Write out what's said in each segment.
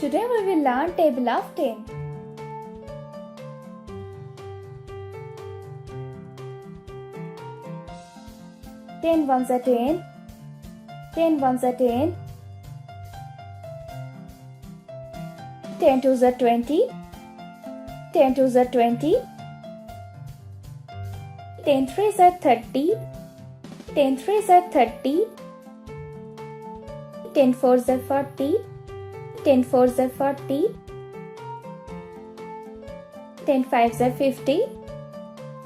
Today we will learn table of 10. 10 ones are 10. 10 ones are 10. 10 twos are 20. 10 twos are 20. 10 threes are 30. 10 threes are 30. 10 fours are 40. 10 fours are 40. 10 fives are 50.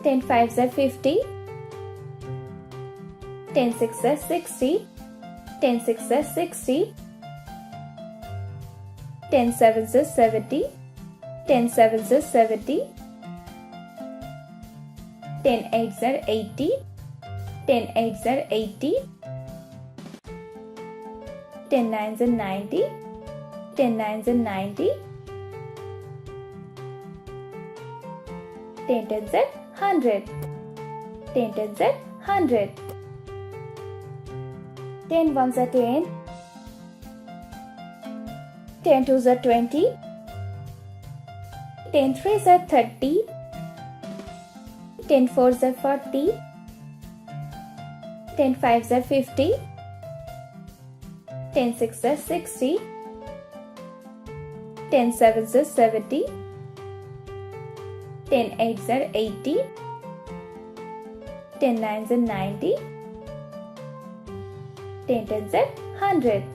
10 fives are 50. 10 sixes are 60. 10 sixes are 60. 10 sevens are 70. 10 sevens are 70. 10 eights are 80. 10 eights are 80. 10 nines are 90. 10 nines are 90. 10 tens are 100. 10 tens are 100. 10 ones are 10. 10 twos are 20. 10 threes are 30. 10 fours are 40. 10 fives are 50. 10 sixes are 60. 10 sevens are 70. 10 eights are 80. 10 nines are 90. 10 tens are 100.